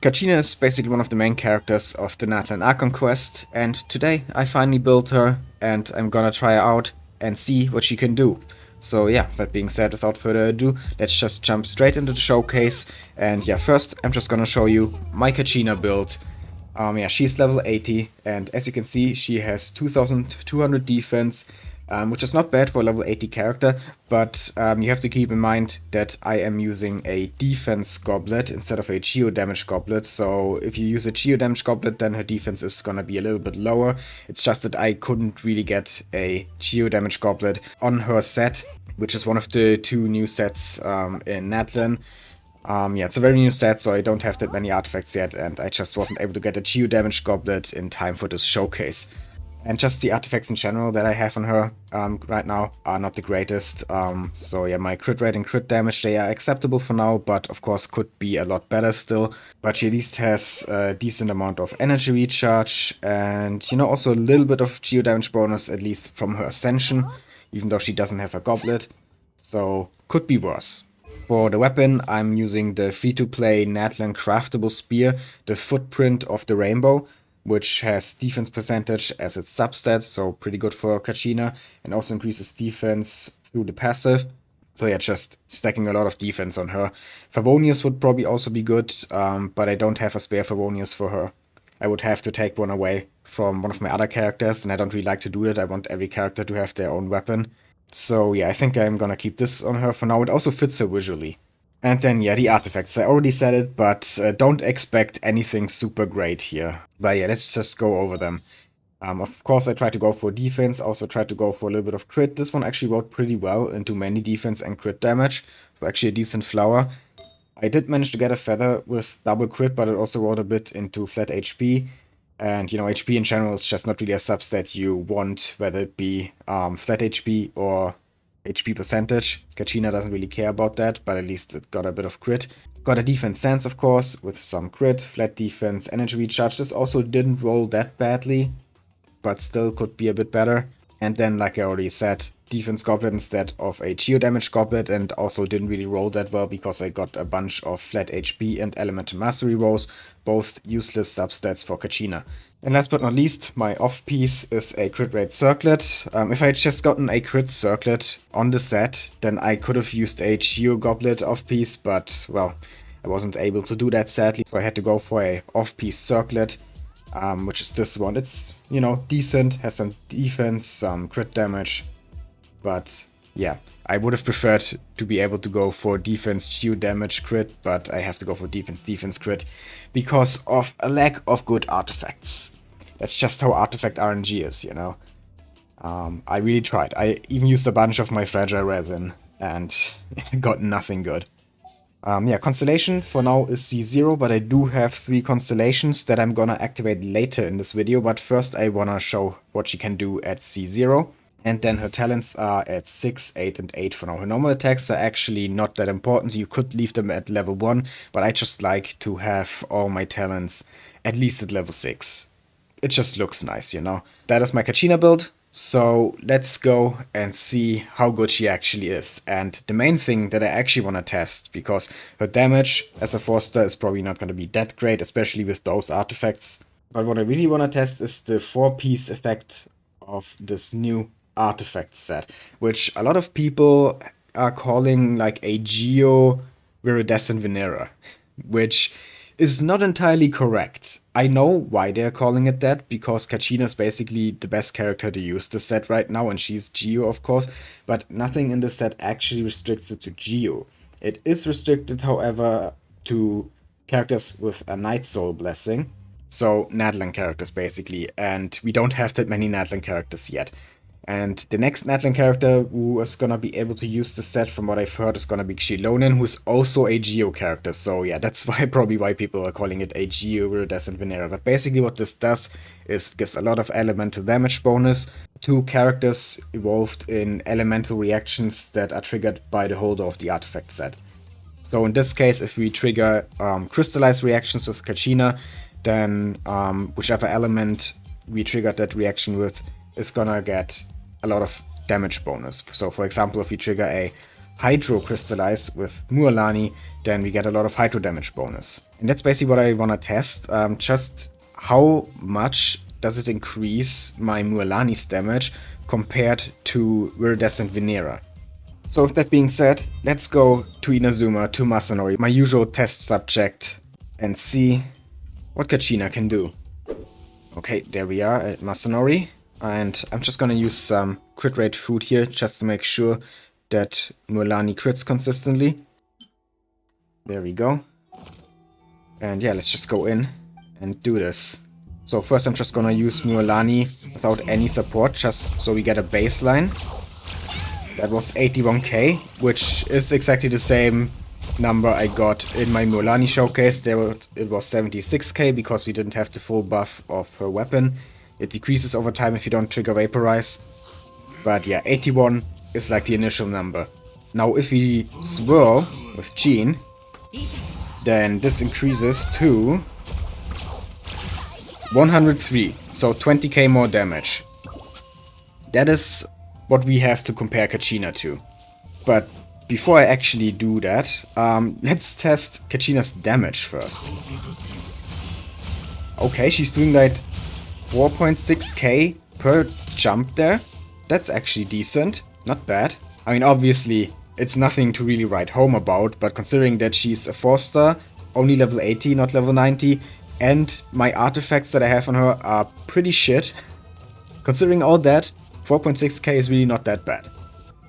Kachina is basically one of the main characters of the Natlan Archon quest, and today I finally built her, and I'm gonna try her out and see what she can do. So yeah, that being said, without further ado, let's just jump straight into the showcase, and yeah, first I'm just gonna show you my Kachina build. Yeah, she's level 80, and as you can see, she has 2200 defense, which is not bad for a level 80 character, but you have to keep in mind that I am using a defense goblet instead of a geo damage goblet, so if you use a geo damage goblet, then her defense is gonna be a little bit lower. It's just that I couldn't really get a geo damage goblet on her set, which is one of the two new sets in Natlan. Yeah, it's a very new set, so I don't have that many artifacts yet, and I just wasn't able to get a geo damage goblet in time for this showcase. And just the artifacts in general that I have on her right now are not the greatest. So yeah, my crit rate and crit damage, they are acceptable for now, but of course could be a lot better still. But she at least has a decent amount of energy recharge, and also a little bit of geo damage bonus, at least from her ascension, even though she doesn't have a goblet. So could be worse. For the weapon, I'm using the free-to-play Natlan Craftable Spear, the Footprint of the Rainbow, which has defense percentage as its substat, so pretty good for Kachina, and also increases defense through the passive. So yeah, just stacking a lot of defense on her. Favonius would probably also be good, but I don't have a spare Favonius for her. I would have to take one away from one of my other characters, and I don't really like to do that. I want every character to have their own weapon. So yeah, I think I'm gonna keep this on her for now. It also fits her visually. And then yeah, the artifacts. I already said it, but don't expect anything super great here. But yeah, let's just go over them. Of course, I tried to go for defense, also tried to go for a little bit of crit. This one actually worked pretty well into many defense and crit damage, so actually a decent flower. I did manage to get a feather with double crit, but it also rolled a bit into flat HP. And, HP in general is just not really a substat you want, whether it be flat HP or HP percentage. Kachina doesn't really care about that, but at least it got a bit of crit. Got a defense sense, of course, with some crit, flat defense, energy recharge. This also didn't roll that badly, but still could be a bit better. And then, like I already said, defense goblet instead of a geo damage goblet, and also didn't really roll that well because I got a bunch of flat HP and elemental mastery rolls, both useless substats for Kachina. And last but not least, my off piece is a crit rate circlet. If I had just gotten a crit circlet on the set, then I could have used a geo goblet off piece, but well, I wasn't able to do that sadly, so I had to go for a off piece circlet. Which is this one. It's, decent, has some defense, some crit damage, but yeah, I would have preferred to be able to go for defense, geo damage, crit, but I have to go for defense, defense, crit, because of a lack of good artifacts. That's just how artifact RNG is, I really tried. I even used a bunch of my fragile resin, and got nothing good. Yeah, Constellation for now is C0, but I do have 3 Constellations that I'm gonna activate later in this video, but first I wanna show what she can do at C0. And then her talents are at 6, 8, and 8 for now. Her normal attacks are actually not that important, you could leave them at level 1, but I just like to have all my talents at least at level 6. It just looks nice, That is my Kachina build. So let's go and see how good she actually is. And the main thing that I actually want to test, because her damage as a 4-star is probably not going to be that great, especially with those artifacts. But what I really want to test is the 4-piece effect of this new artifact set, which a lot of people are calling like a Geo Viridescent Venera, which is not entirely correct. I know why they're calling it that, because Kachina is basically the best character to use the set right now, and she's Geo, of course, but nothing in the set actually restricts it to Geo. It is restricted, however, to characters with a Night Soul blessing, so Natlan characters basically, and we don't have that many Natlan characters yet. And the next Natlan character who is gonna be able to use the set, from what I've heard, is gonna be Xilonen, who's also a Geo character. So yeah, that's probably why people are calling it a Geo Viridescent Venera. But basically what this does is gives a lot of elemental damage bonus to characters evolved in elemental reactions that are triggered by the holder of the artifact set. So in this case, if we trigger crystallized reactions with Kachina, then whichever element we triggered that reaction with is gonna get a lot of damage bonus. So for example, if we trigger a Hydro Crystallize with Mualani, then we get a lot of Hydro damage bonus. And that's basically what I want to test, just how much does it increase my Mualani's damage compared to Viridescent Venera. So with that being said, let's go to Inazuma, to Masanori, my usual test subject, and see what Kachina can do. Okay, there we are at Masanori, and I'm just gonna use some crit rate food here just to make sure that Mualani crits consistently. There we go. And yeah, let's just go in and do this. So first I'm just gonna use Mualani without any support, just so we get a baseline. That was 81k, which is exactly the same number I got in my Mualani showcase. It was 76k because we didn't have the full buff of her weapon. It decreases over time if you don't trigger Vaporize. But yeah, 81 is like the initial number. Now if we swirl with Jean, then this increases to 103, so 20k more damage. That is what we have to compare Kachina to. But before I actually do that, let's test Kachina's damage first. Okay, she's doing like 4.6k per jump there. That's actually decent, not bad. I mean, obviously, it's nothing to really write home about, but considering that she's a 4-star, only level 80, not level 90, and my artifacts that I have on her are pretty shit. Considering all that, 4.6k is really not that bad.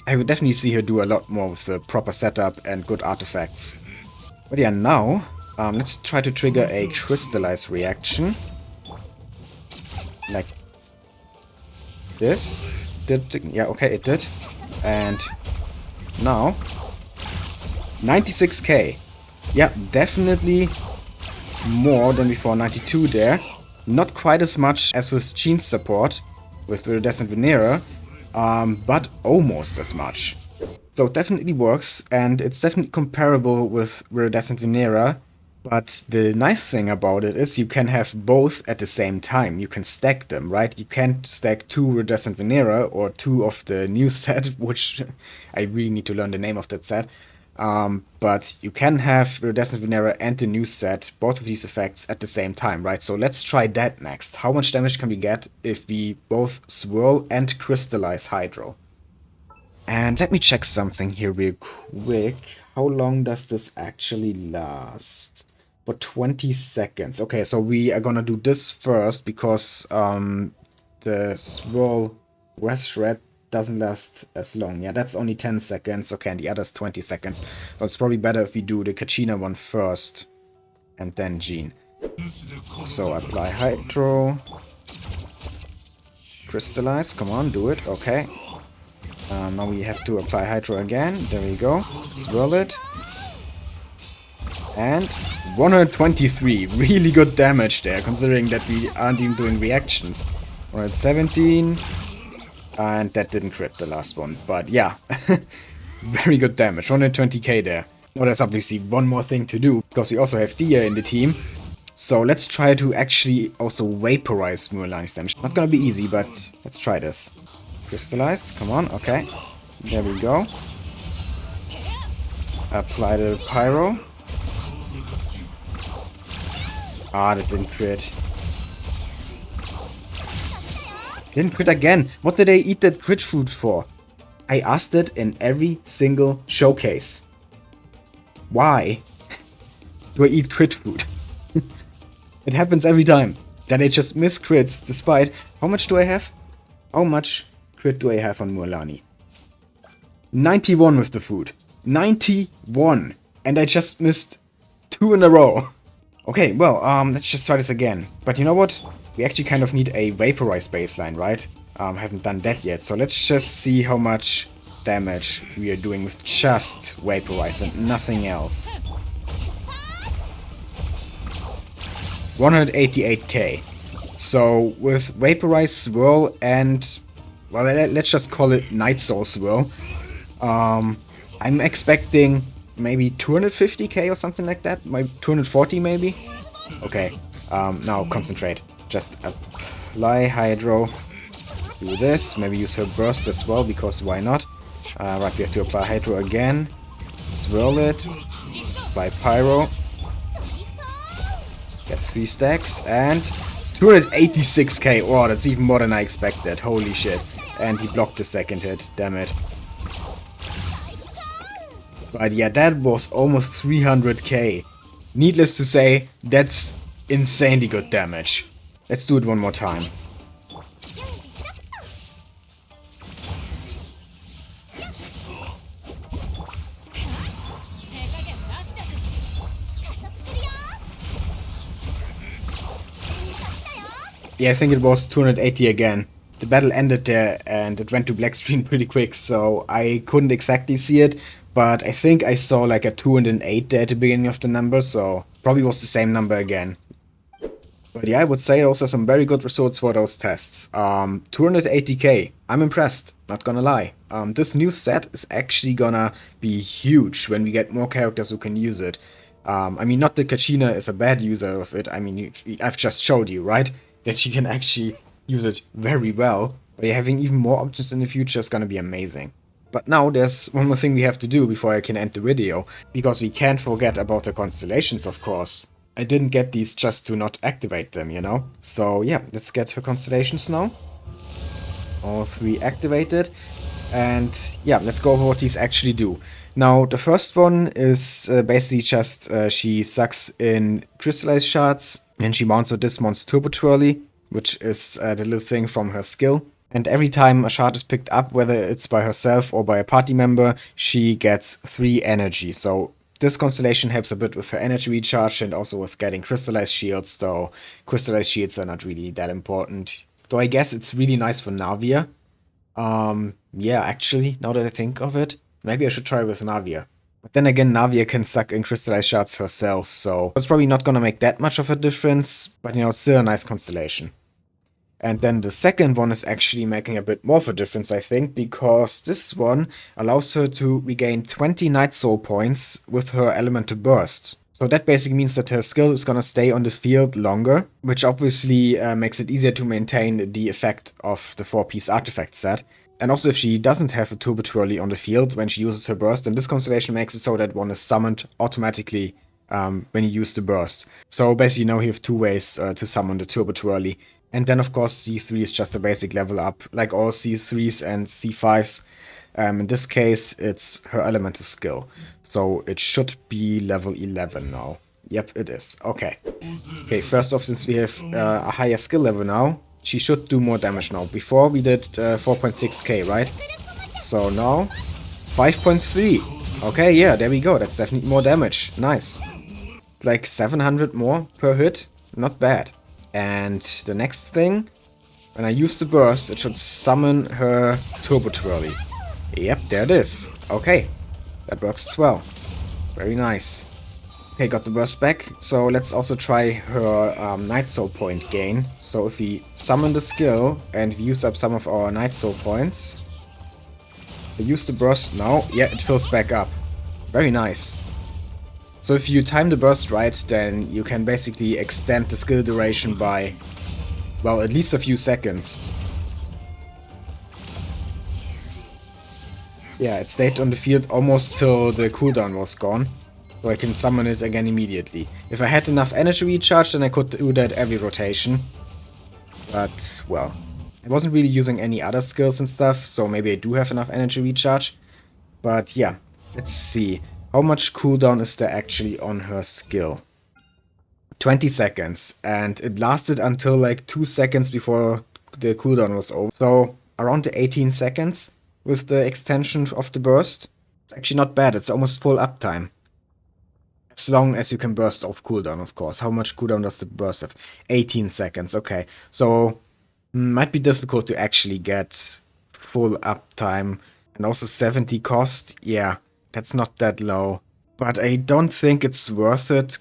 I would definitely see her do a lot more with the proper setup and good artifacts. But yeah, now, let's try to trigger a Crystallize reaction. Like this. Yeah, okay, it did. And now, 96k. Yeah, definitely more than before, 92 there. Not quite as much as with Jean's support, with Viridescent Venera, but almost as much. So it definitely works, and it's definitely comparable with Viridescent Venera, but the nice thing about it is you can have both at the same time. You can stack them, right? You can't stack 2 Viridescent Venera or 2 of the new set, which I really need to learn the name of that set. But you can have Viridescent Venera and the new set, both of these effects at the same time, right? So let's try that next. How much damage can we get if we both swirl and crystallize Hydro? And let me check something here real quick. How long does this actually last? For 20 seconds. Okay, so we are gonna do this first because the swirl West Red doesn't last as long. Yeah, that's only 10 seconds. Okay, and the other's 20 seconds. So it's probably better if we do the Kachina one first and then Jean. So apply Hydro. Crystallize. Come on, do it. Okay. Now we have to apply Hydro again. There we go. Swirl it. And 123. Really good damage there, considering that we aren't even doing reactions. 117. And that didn't crit the last one. But yeah, very good damage. 120k there. Well, there's obviously one more thing to do, because we also have Dia in the team. So let's try to actually also vaporize Mualani's damage. Not gonna be easy, but let's try this. Crystallize, come on, okay. There we go. Apply the Pyro. Ah, that didn't crit. Didn't crit again. What did I eat that crit food for? I asked it in every single showcase. Why do I eat crit food? It happens every time that I just miss crits despite... How much do I have? How much crit do I have on Mualani? 91 with the food. 91! And I just missed 2 in a row. Okay, well, let's just try this again. But you know what? We actually kind of need a Vaporize baseline, right? Haven't done that yet. So let's just see how much damage we are doing with just Vaporize and nothing else. 188k. So with Vaporize, Swirl, and... well, let's just call it Night Soul Swirl. I'm expecting maybe 250k or something like that. Maybe 240 maybe? Okay, now concentrate. Just apply Hydro. Do this. Maybe use her burst as well, because why not? Right, we have to apply Hydro again. Swirl it. Apply Pyro. Get 3 stacks and 286k. Oh, that's even more than I expected. Holy shit. And he blocked the second hit. Damn it. But yeah, that was almost 300k. Needless to say, that's insanely good damage. Let's do it one more time. Yeah, I think it was 280 again. The battle ended there and it went to black screen pretty quick, so I couldn't exactly see it. But I think I saw like a 208 there at the beginning of the number, so probably was the same number again. But yeah, I would say those are some very good results for those tests. 280k. I'm impressed, not gonna lie. This new set is actually gonna be huge when we get more characters who can use it. I mean, not that Kachina is a bad user of it. I mean, I've just showed you, right? That she can actually use it very well. But yeah, having even more options in the future is gonna be amazing. But now there's one more thing we have to do before I can end the video. Because we can't forget about the Constellations, of course. I didn't get these just to not activate them, you know? So yeah, let's get her Constellations now. All 3 activated. And yeah, let's go over what these actually do. Now, the first one is basically just she sucks in crystallized shards and she mounts with this monster Turbo Twirly, which is the little thing from her skill. And every time a shard is picked up, whether it's by herself or by a party member, she gets 3 energy. So this constellation helps a bit with her energy recharge and also with getting crystallized shields, though crystallized shields are not really that important. Though I guess it's really nice for Navia. Yeah, actually, now that I think of it, maybe I should try with Navia. But then again, Navia can suck in crystallized shards herself, so it's probably not gonna make that much of a difference, but you know, it's still a nice constellation. And then the second one is actually making a bit more of a difference, I think, because this one allows her to regain 20 Night Soul points with her Elemental Burst. So that basically means that her skill is gonna stay on the field longer, which obviously makes it easier to maintain the effect of the 4-piece artifact set. And also if she doesn't have a Turbo Twirly on the field when she uses her burst, then this constellation makes it so that one is summoned automatically when you use the burst. So basically now you have 2 ways to summon the Turbo Twirly. And then of course C3 is just a basic level up, like all C3s and C5s. In this case, it's her elemental skill. So it should be level 11 now. Yep, it is. Okay. Okay, first off, since we have a higher skill level now, she should do more damage now. Before we did 4.6k, right? So now 5.3. Okay, yeah, there we go. That's definitely more damage. Nice. Like 700 more per hit. Not bad. And the next thing, when I use the burst, it should summon her Turbo Twirly. Yep, there it is. Okay, that works as well. Very nice. Okay, got the burst back. So let's also try her Night Soul point gain. So if we summon the skill and we use up some of our Night Soul points, we use the burst now. Yeah, it fills back up. Very nice. So if you time the burst right, then you can basically extend the skill duration by, well, at least a few seconds. Yeah, it stayed on the field almost till the cooldown was gone. So I can summon it again immediately. If I had enough energy recharge, then I could do that every rotation. But, well, I wasn't really using any other skills and stuff, so maybe I do have enough energy recharge. But yeah, let's see. How much cooldown is there actually on her skill? 20 seconds, and it lasted until like 2 seconds before the cooldown was over. So around the 18 seconds with the extension of the burst. It's actually not bad, it's almost full uptime. As long as you can burst off cooldown, of course. How much cooldown does the burst have? 18 seconds, okay. So might be difficult to actually get full uptime. And also 70 cost, yeah. That's not that low. But I don't think it's worth it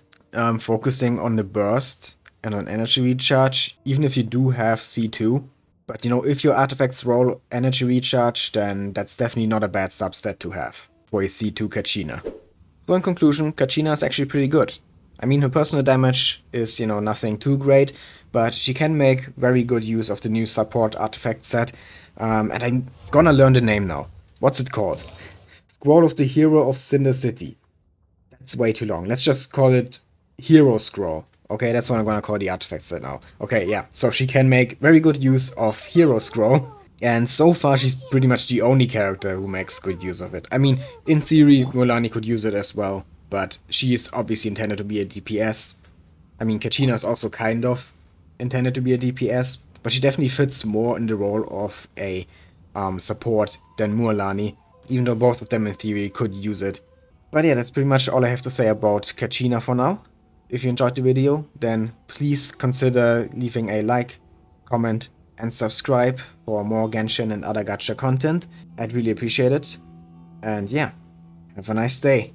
focusing on the burst and on energy recharge, even if you do have C2. But you know, if your artifacts roll energy recharge, then that's definitely not a bad substat to have for a C2 Kachina. So in conclusion, Kachina is actually pretty good. I mean, her personal damage is, you know, nothing too great, but she can make very good use of the new support artifact set. And I'm gonna learn the name now. What's it called? Scroll of the Hero of Cinder City. That's way too long. Let's just call it Hero Scroll. Okay, that's what I'm gonna call the artifacts right now. Okay, yeah. So she can make very good use of Hero Scroll. And so far, she's pretty much the only character who makes good use of it. I mean, in theory, Mulan could use it as well, but she is obviously intended to be a DPS. I mean, Kachina is also kind of intended to be a DPS, but she definitely fits more in the role of a support than Mualani, even though both of them in theory could use it. But yeah, that's pretty much all I have to say about Kachina for now. If you enjoyed the video, then please consider leaving a like, comment, and subscribe for more Genshin and other gacha content. I'd really appreciate it. And yeah, have a nice day.